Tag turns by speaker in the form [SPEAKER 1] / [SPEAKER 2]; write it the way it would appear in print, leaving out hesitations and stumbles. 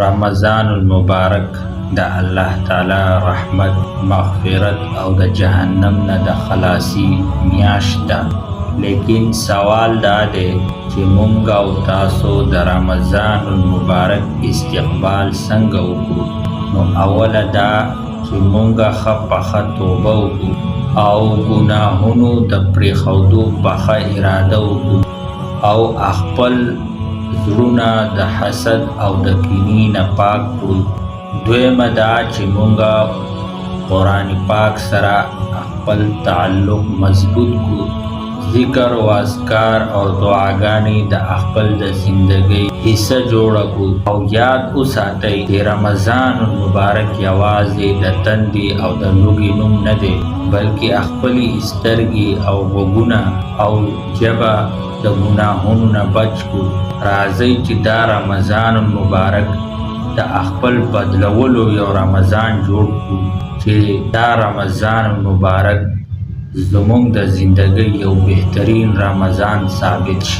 [SPEAKER 1] رمضان المبارک د الله تعالی رحمت، مغفرت او د جهنم نه د خلاصي میاشت ده. لیکن سوال دا دی چې مونږ او تاسو د رمضان المبارک استقبال څنګه وکړو؟ نو اوله دا چې مونږ ښه پخه توبه وکړو او ګناهونو د پرېښودو پخه اراده وکړو او خپل زړونه د حسد او د کینې نه پاک کړو. دویمه دا چې مونږ قرآن پاک سره خپل تعلق مضبوط کړو، ذکر و اذکار او دعاګانې د خپل د زندګۍ حصه جوړه کړو. او یاد وساتئ چې رمضان المبارک یوازې د تندې او د لوږې نوم نه دی، بلکې خپلې سترګې او غوږونه او ژبه د ګناهونو نه بچ کړو. راځئ چې دا رمضان المبارک د خپل بدلولو یو رمضان جوړ کړو، چې دا رمضان المبارک زموږ د زندګۍ یو بهترین رمضان ثابت شي.